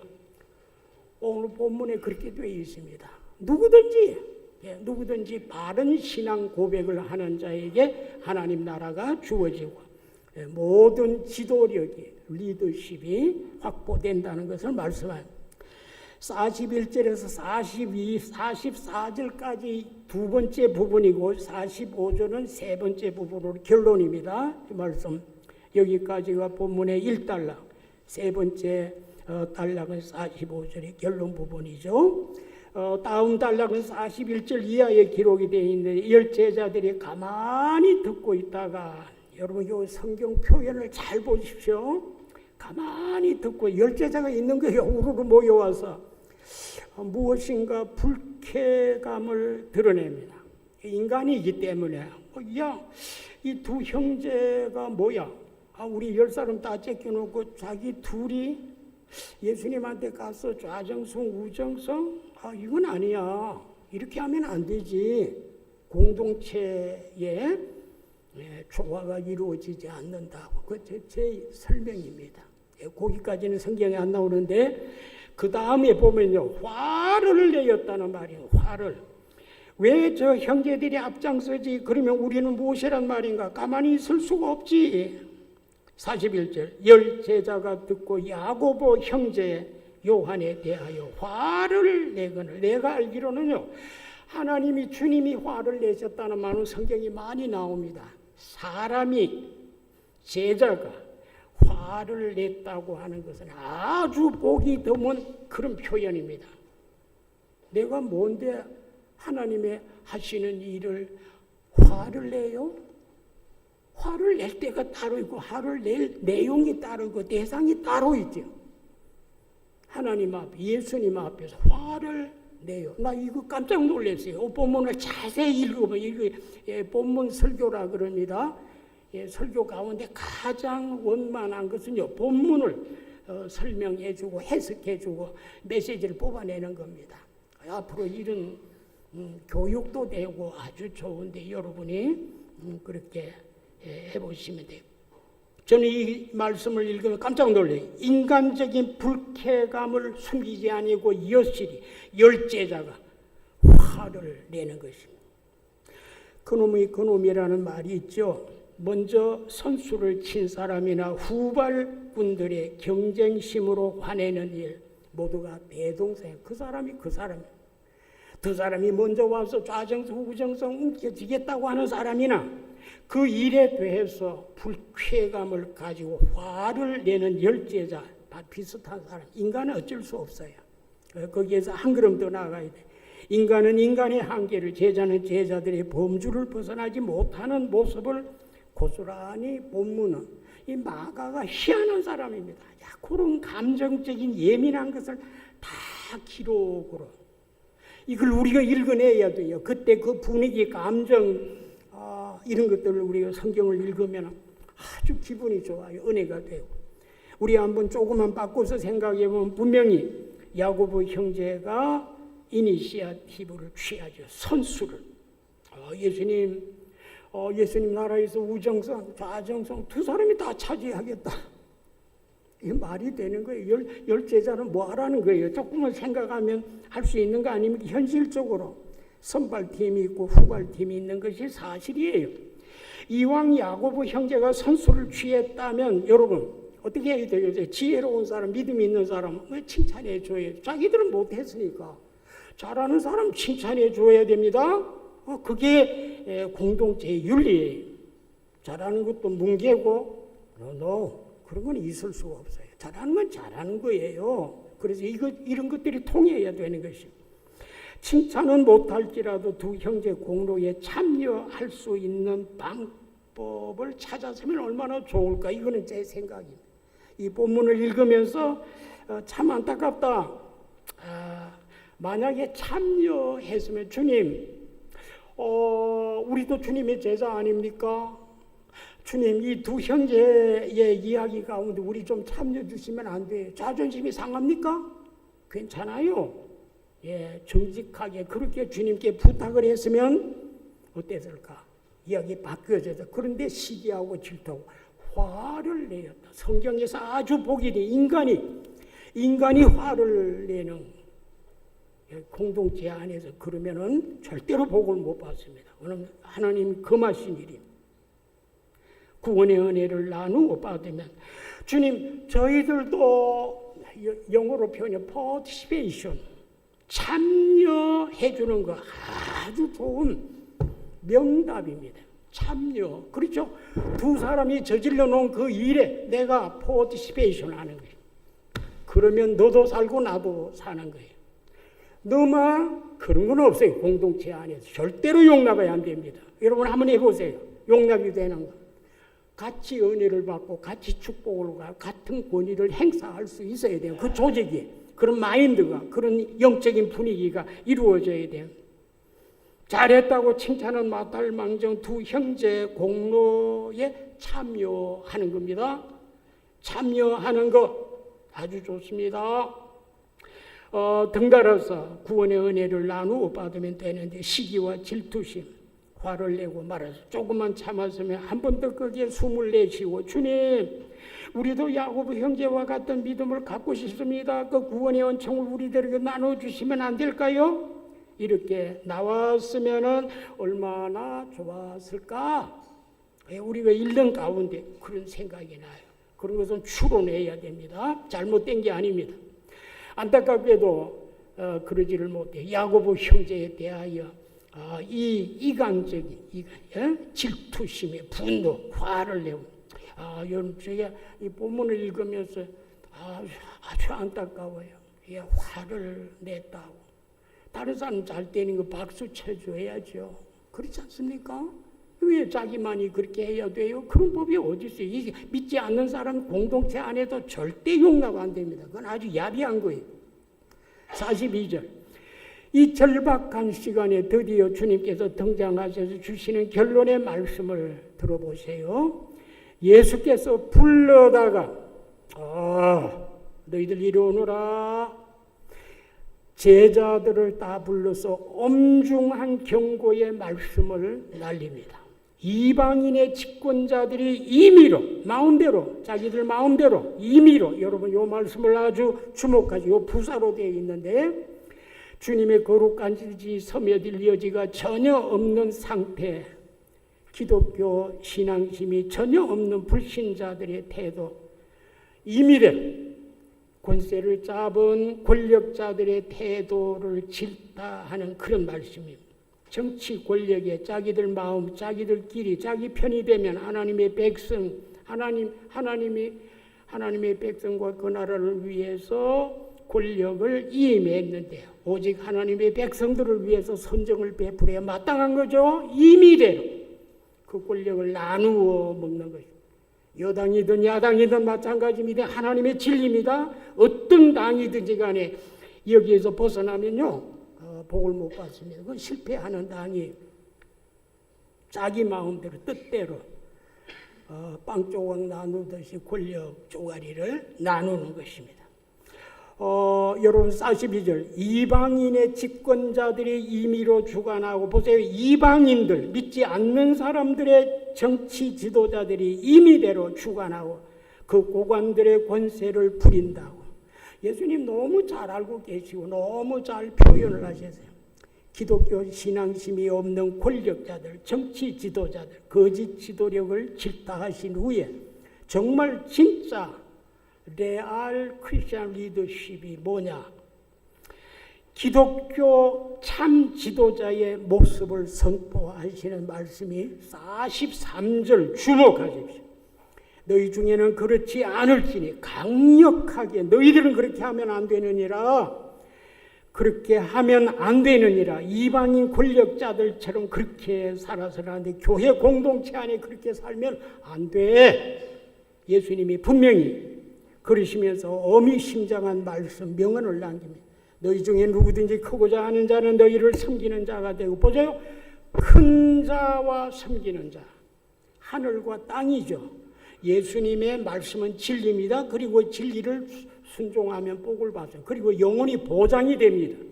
오늘 본문에 그렇게 되어 있습니다. 누구든지 바른 신앙 고백을 하는 자에게 하나님 나라가 주어지고 모든 지도력이 리더십이 확보된다는 것을 말씀합니다. 41절에서 42, 44절까지 두 번째 부분이고 45절은 세 번째 부분으로 결론입니다. 이 말씀 여기까지가 본문의 1단락, 세 번째 단락은 45절의 결론 부분이죠. 다음 단락은 41절 이하의 기록이 되어 있는데 열 제자들이 가만히 듣고 있다가 여러분 이 성경 표현을 잘 보십시오. 가만히 듣고 열 제자가 있는 거예요. 우르르 모여와서 무엇인가 불쾌감을 드러냅니다. 인간이기 때문에 이 두 형제가 뭐야? 우리 10사람 다 째껴놓고 자기 둘이 예수님한테 가서 좌정성 우정성? 이건 아니야. 이렇게 하면 안 되지. 공동체에 조화가 이루어지지 않는다고. 그 제 설명입니다. 거기까지는 성경에 안 나오는데 그 다음에 보면요. 화를 내었다는 말이에요. 화를. 왜 저 형제들이 앞장서지? 그러면 우리는 무엇이란 말인가? 가만히 있을 수가 없지. 41절 열 제자가 듣고 야고보 형제 요한에 대하여 화를 내거늘. 내가 알기로는요, 하나님이 주님이 화를 내셨다는 말은 성경이 많이 나옵니다. 사람이, 제자가 화를 냈다고 하는 것은 아주 보기 드문 그런 표현입니다. 내가 뭔데 하나님의 하시는 일을 화를 내요? 화를 낼 때가 따로 있고 화를 낼 내용이 따로 있고 대상이 따로 있죠. 하나님 앞, 예수님 앞에서 화를 내요. 나 이거 깜짝 놀랐어요. 본문을 자세히 읽어보면 이게 본문 설교라 그럽니다. 설교 가운데 가장 원만한 것은요, 본문을 설명해주고 해석해주고 메시지를 뽑아내는 겁니다. 앞으로 이런 교육도 되고 아주 좋은데 여러분이 그렇게 해보시면 돼요. 저는 이 말씀을 읽으면 깜짝 놀라요. 인간적인 불쾌감을 숨기지 아니고 여실히 열제자가 화를 내는 것입니다. 그놈이 그놈이라는 말이 있죠. 먼저 선수를 친 사람이나 후발군들의 경쟁심으로 화내는 일 모두가 대동사예요. 그 사람이 두 사람이 먼저 와서 좌정성 우정성 움켜쥐겠다고 하는 사람이나 그 일에 대해서 불쾌감을 가지고 화를 내는 열제자, 다 비슷한 사람. 인간은 어쩔 수 없어요. 거기에서 한 걸음 더 나아가야 돼. 인간은 인간의 한계를, 제자는 제자들의 범주를 벗어나지 못하는 모습을 고스란히 본문은 이 마가가 희한한 사람입니다. 그런 감정적인 예민한 것을 다 기록으로 이걸 우리가 읽어내야 돼요. 그때 그 분위기, 감정 이런 것들을 우리가 성경을 읽으면 아주 기분이 좋아요. 은혜가 되고. 우리 한번 조금만 바꿔서 생각해 보면 분명히 야고보 형제가 이니시아티브를 취하죠. 선수를. 예수님 나라에서 우정성, 좌정성 두 사람이 다 차지하겠다. 이게 말이 되는 거예요. 열제자는 뭐 하라는 거예요. 조금만 생각하면 할 수 있는 거 아닙니까? 현실적으로 선발팀이 있고 후발팀이 있는 것이 사실이에요. 이왕 야고보 형제가 선수를 취했다면 여러분 어떻게 해야 되겠어요? 지혜로운 사람, 믿음 있는 사람 칭찬해 줘야 돼요. 자기들은 못했으니까 잘하는 사람 칭찬해 줘야 됩니다. 그게 공동체의 윤리예요. 잘하는 것도 뭉개고 그런 건 있을 수가 없어요. 잘하는 건 잘하는 거예요. 그래서 이런 것들이 통해야 되는 것입니다. 칭찬은 못할지라도 두 형제 공로에 참여할 수 있는 방법을 찾았으면 얼마나 좋을까. 이거는 제 생각입니다. 이 본문을 읽으면서 참 안타깝다. 만약에 참여했으면 주님, 우리도 주님의 제자 아닙니까? 주님, 이 두 형제의 이야기 가운데 우리 좀 참여해 주시면 안 돼요. 자존심이 상합니까? 괜찮아요. 정직하게 그렇게 주님께 부탁을 했으면 어땠을까? 이야기 바뀌어져서. 그런데 시기하고 질투하고 화를 내었다. 성경에서 아주 보기 돼. 인간이 화를 내는 공동체 안에서 그러면은 절대로 복을 못 받습니다. 왜냐하면 하나님 금하신 일입니다. 구원의 은혜를 나누어 받으면 주님, 저희들도 영어로 표현해 participation, 참여해 주는 거 아주 좋은 명답입니다. 참여. 그렇죠? 두 사람이 저질러 놓은 그 일에 내가 participation 하는 거예요. 그러면 너도 살고 나도 사는 거예요. 너만 그런 건 없어요. 공동체 안에서 절대로 용납이 안 됩니다. 여러분 한번 해보세요. 용납이 되는 거. 같이 은혜를 받고 같이 축복을 받고 같은 권위를 행사할 수 있어야 돼요. 그 조직이, 그런 마인드가, 그런 영적인 분위기가 이루어져야 돼요. 잘했다고 칭찬은 마탈 망정 두 형제 공로에 참여하는 겁니다. 참여하는 것 아주 좋습니다. 등달아서 구원의 은혜를 나누어 받으면 되는데 시기와 질투심, 화를 내고 말아서 조금만 참았으면 한 번 더 거기에 숨을 내쉬고 주님, 우리도 야고보 형제와 같은 믿음을 갖고 싶습니다. 그 구원의 은총을 우리들에게 나눠주시면 안 될까요? 이렇게 나왔으면 얼마나 좋았을까? 우리가 읽는 가운데 그런 생각이 나요. 그런 것은 추론해야 됩니다. 잘못된 게 아닙니다. 안타깝게도 그러지를 못해. 야고보 형제에 대하여 이 이간적인 질투심에 분노, 화를 내고 여러분 제가 이 본문을 읽으면서 아주 안타까워요. 화를 냈다고. 다른 사람 잘 되는 거 박수 쳐줘야죠. 그렇지 않습니까? 왜 자기만이 그렇게 해야 돼요? 그런 법이 어디 있어요? 이게 믿지 않는 사람 공동체 안에도 절대 용납 안 됩니다. 그건 아주 야비한 거예요. 42절. 이 절박한 시간에 드디어 주님께서 등장하셔서 주시는 결론의 말씀을 들어보세요. 예수께서 불러다가 너희들 이리 오너라. 제자들을 다 불러서 엄중한 경고의 말씀을 날립니다. 이방인의 집권자들이 임의로 마음대로 자기들 마음대로 임의로 여러분 이 말씀을 아주 주목하죠. 이 부사로 되어 있는데 주님의 거룩한 지 섬여들 여지가 전혀 없는 상태, 기독교 신앙심이 전혀 없는 불신자들의 태도, 임의로 권세를 잡은 권력자들의 태도를 질타하는 그런 말씀입니다. 정치 권력에 자기들 마음, 자기들끼리 자기 편이 되면 하나님의 백성, 하나님의 백성과 그 나라를 위해서 권력을 이임했는데요. 오직 하나님의 백성들을 위해서 선정을 베풀어야 마땅한 거죠. 임의대로 그 권력을 나누어 먹는 것입니다. 여당이든 야당이든 마찬가지입니다. 하나님의 진리입니다. 어떤 당이든지 간에 여기에서 벗어나면요 복을 못 받습니다. 그건 실패하는 당이 자기 마음대로 뜻대로 빵 조각 나누듯이 권력 쪼가리를 나누는 것입니다. 여러분 42절 이방인의 집권자들이 임의로 주관하고 보세요. 이방인들 믿지 않는 사람들의 정치 지도자들이 임의대로 주관하고 그 고관들의 권세를 부린다고. 예수님 너무 잘 알고 계시고 너무 잘 표현을 하셨어요. 기독교 신앙심이 없는 권력자들, 정치 지도자들, 거짓 지도력을 질타하신 후에 정말 진짜 레알 크리스천 리더십이 뭐냐? 기독교 참 지도자의 모습을 선포하시는 말씀이 43절 주목하십시오. 너희 중에는 그렇지 않을지니 강력하게 너희들은 그렇게 하면 안 되느니라. 그렇게 하면 안 되느니라. 이방인 권력자들처럼 그렇게 살아서는 안 돼. 교회 공동체 안에 그렇게 살면 안 돼. 예수님이 분명히 그러시면서 어미심장한 말씀 명언을 남깁니다. 너희 중에 누구든지 크고자 하는 자는 너희를 섬기는 자가 되고. 보세요. 큰 자와 섬기는 자. 하늘과 땅이죠. 예수님의 말씀은 진리입니다. 그리고 진리를 순종하면 복을 받아요. 그리고 영원히 보장이 됩니다.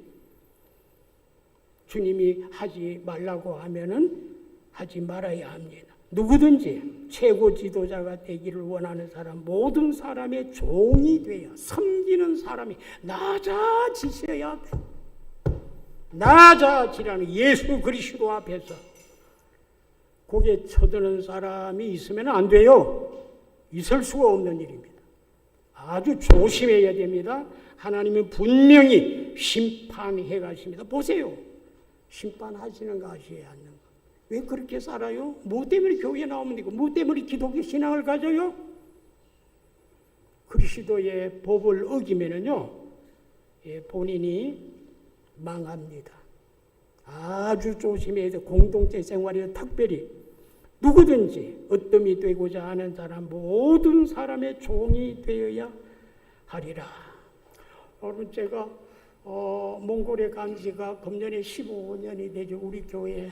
주님이 하지 말라고 하면은 하지 말아야 합니다. 누구든지 최고 지도자가 되기를 원하는 사람, 모든 사람의 종이 되어 섬기는 사람이 낮아지셔야 돼. 낮아지라는 예수 그리스도 앞에서 고개 쳐드는 사람이 있으면 안 돼요. 있을 수가 없는 일입니다. 아주 조심해야 됩니다. 하나님은 분명히 심판해 가십니다. 보세요. 심판하시는 거 아셔야 하는 거. 왜 그렇게 살아요? 뭐 때문에 교회에 나오면 되고 뭐 때문에 기독교 신앙을 가져요? 그리스도의 법을 어기면은요 본인이 망합니다. 아주 조심해야 돼. 공동체 생활에 특별히 누구든지 어뜸이 되고자 하는 사람 모든 사람의 종이 되어야 하리라. 여러분 제가 몽골에 간 지가 금년에 15년이 되죠. 우리 교회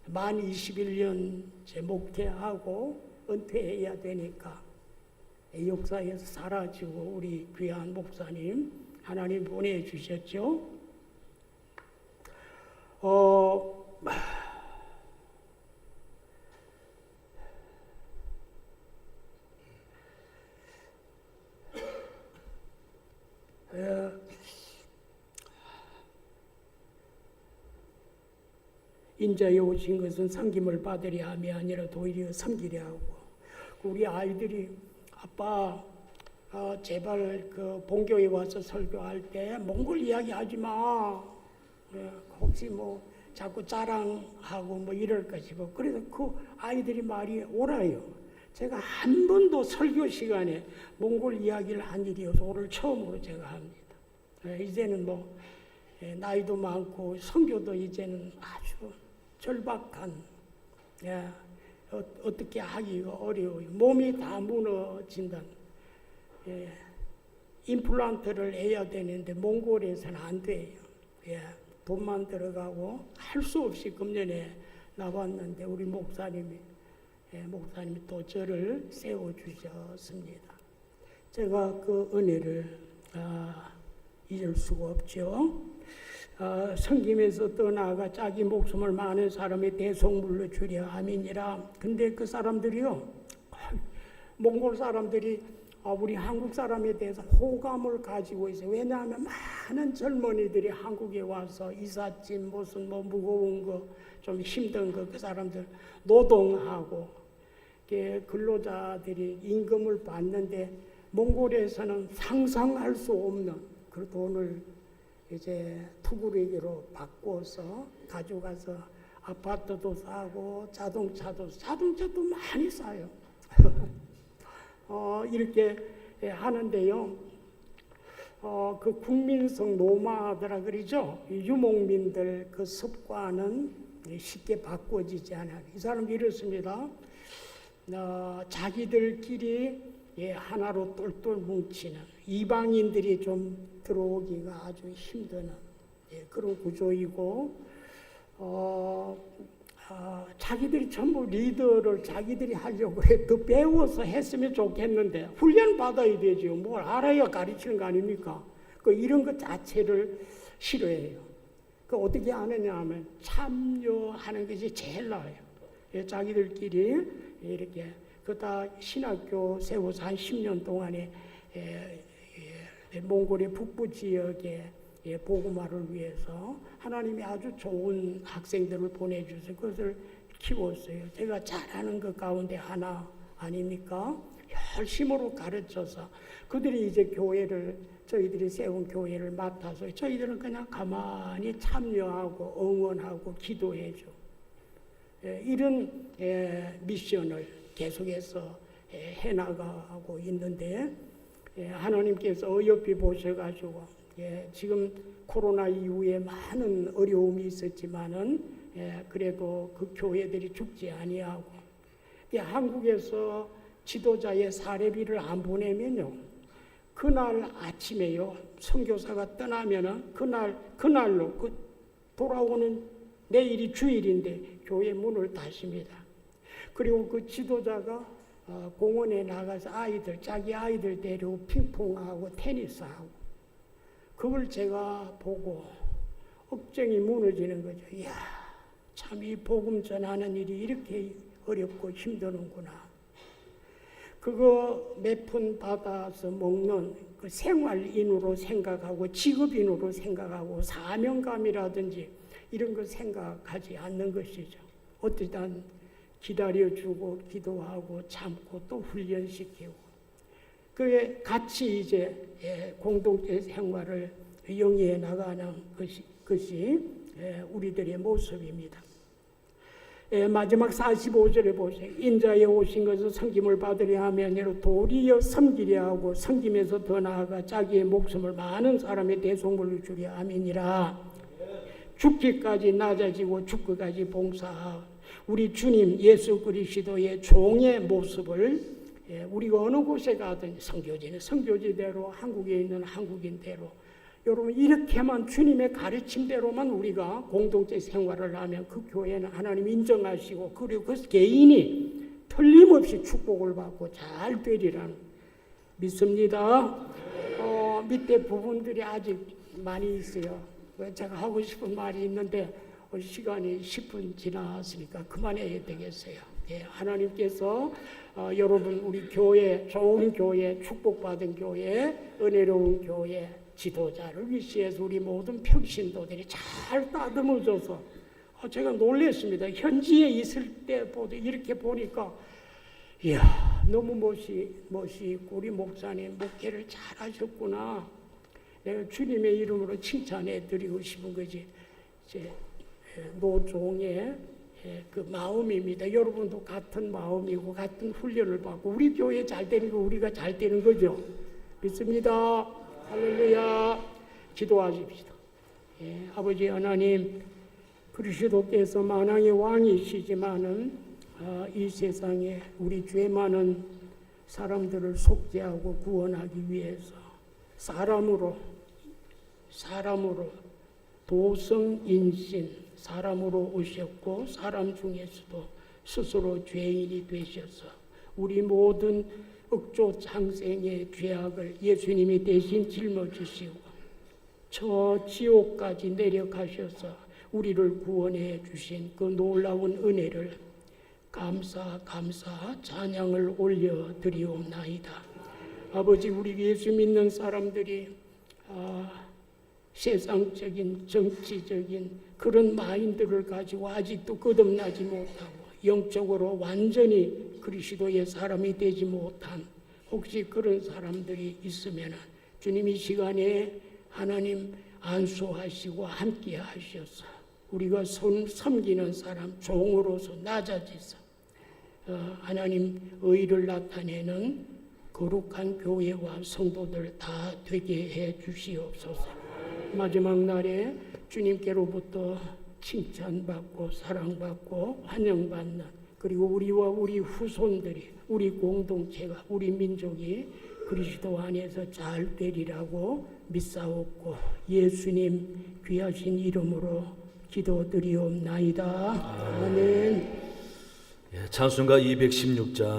만 21년째 목회하고 은퇴해야 되니까 역사에서 사라지고 우리 귀한 목사님 하나님 보내주셨죠. 인자에 오신 것은 섬김을 받으려 함이 아니라 도리어 섬기려 하고. 우리 아이들이 아빠 제발 그 본교에 와서 설교할 때 몽골 이야기 하지 마. 혹시 뭐 자꾸 자랑하고 뭐 이럴 것이고. 그래서 그 아이들이 말이 옳아요. 제가 한 번도 설교 시간에 몽골 이야기를 한 일이 없어. 오늘 처음으로 제가 합니다. 이제는 뭐 나이도 많고 성교도 이제는 아주 절박한, 어떻게 하기가 어려워요. 몸이 다 무너진다. 임플란트를 해야 되는데 몽골에서는 안 돼요. 돈만 들어가고 할 수 없이 금년에 나왔는데 우리 목사님이 또 저를 세워주셨습니다. 제가 그 은혜를 잊을 수가 없죠. 성김에서 떠나가 자기 목숨을 많은 사람의 대속물로 주려 아멘이라. 근데 그 사람들이요, 몽골 사람들이 우리 한국 사람에 대해서 호감을 가지고 있어요. 왜냐하면 많은 젊은이들이 한국에 와서 이삿짐 무슨 뭐 무거운 거 좀 힘든 거 그 사람들 노동하고 근로자들이 임금을 받는데 몽골에서는 상상할 수 없는 그 돈을 이제 투구리기로 바꿔서 가져가서 아파트도 사고 자동차도 많이 사요. 이렇게 하는데요. 그 국민성 노마드라 그러죠. 유목민들 그 습관은 쉽게 바꿔지지 않아요. 이 사람이 이렇습니다. 자기들끼리 하나로 똘똘 뭉치는, 이방인들이 좀 들어오기가 아주 힘드는 그런 구조이고, 자기들이 전부 리더를 자기들이 하려고 해. 더 배워서 했으면 좋겠는데 훈련 받아야 되죠. 뭘 알아야 가르치는 거 아닙니까? 이런 것 자체를 싫어해요. 어떻게 하느냐 하면 참여하는 것이 제일 나아요. 자기들끼리 이렇게 다 신학교 세워서 한 10년 동안에 몽골의 북부 지역에 복음화를 위해서 하나님이 아주 좋은 학생들을 보내주셔서 그것을 키웠어요. 제가 잘하는 것 가운데 하나 아닙니까? 열심으로 가르쳐서 그들이 이제 저희들이 세운 교회를 맡아서 저희들은 그냥 가만히 참여하고 응원하고 기도해줘. 이런 미션을 계속해서 해나가고 있는데, 하나님께서 어여삐 보셔가지고 지금 코로나 이후에 많은 어려움이 있었지만은 그래도 그 교회들이 죽지 아니하고, 한국에서 지도자의 사례비를 안 보내면요, 그날 아침에요, 선교사가 떠나면은 그날로 돌아오는 내일이 주일인데 교회 문을 닫습니다. 그리고 그 지도자가 공원에 나가서 자기 아이들 데리고 핑퐁하고 테니스하고, 그걸 제가 보고 억정이 무너지는 거죠. 이야, 참 이 복음 전하는 일이 이렇게 어렵고 힘드는구나. 그거 몇 푼 받아서 먹는 그 생활인으로 생각하고 직업인으로 생각하고 사명감이라든지 이런 거 생각하지 않는 것이죠. 어쨌든 기다려주고 기도하고 참고 또 훈련시키고, 그에 같이 이제 공동체 생활을 영위해 나가는 것이 우리들의 모습입니다. 마지막 45절에 보세요. 인자에 오신 것은 섬김을 받으려 하며 아니라 도리어 섬기려 하고 섬김에서 더 나아가 자기의 목숨을 많은 사람의 대속물로 주려 함이니라. 죽기까지 낮아지고 죽기까지 봉사하 우리 주님 예수 그리스도의 종의 모습을 우리가 어느 곳에 가든 선교지는 선교지대로, 한국에 있는 한국인대로, 여러분 이렇게만 주님의 가르침대로만 우리가 공동체 생활을 하면 그 교회는 하나님 인정하시고, 그리고 그 개인이 틀림없이 축복을 받고 잘 되리라는 믿습니다. 밑에 부분들이 아직 많이 있어요. 제가 하고 싶은 말이 있는데 시간이 10분 지났으니까 그만해야 되겠어요. 하나님께서 여러분 우리 교회, 좋은 교회, 축복받은 교회, 은혜로운 교회 지도자를 위시해서 우리 모든 평신도들이 잘 따듬어줘서 제가 놀랐습니다. 현지에 있을 때 이렇게 보니까 이야, 너무 멋있고 우리 목사님 목회를 잘하셨구나. 내가 주님의 이름으로 칭찬해 드리고 싶은 거지. 제 노종의 그 마음입니다. 여러분도 같은 마음이고 같은 훈련을 받고 우리 교회 잘 되는 거 우리가 잘 되는 거죠. 믿습니다. 할렐루야. 기도하십시다. 아버지 하나님, 그리스도께서 만왕의 왕이시지만은 이 세상에 우리 죄 많은 사람들을 속죄하고 구원하기 위해서 사람으로 도성인신 사람으로 오셨고 사람 중에서도 스스로 죄인이 되셔서 우리 모든 억조 창생의 죄악을 예수님이 대신 짊어지시고 저 지옥까지 내려가셔서 우리를 구원해 주신 그 놀라운 은혜를 감사 찬양을 올려드리옵나이다. 아버지, 우리 예수 믿는 사람들이 세상적인 정치적인 그런 마인드를 가지고 아직도 거듭나지 못하고 영적으로 완전히 그리스도의 사람이 되지 못한 혹시 그런 사람들이 있으면 주님 이 시간에 하나님 안수하시고 함께 하셔서 우리가 섬기는 사람 종으로서 낮아져서 하나님 의를 나타내는 거룩한 교회와 성도들 다 되게 해 주시옵소서. 마지막 날에 주님께로부터 칭찬받고 사랑받고 환영받는 그리고 우리와 우리 후손들이 우리 공동체가 우리 민족이 그리스도 안에서 잘 되리라고 믿사옵고 예수님 귀하신 이름으로 기도드리옵나이다. 아멘. 찬송가 216장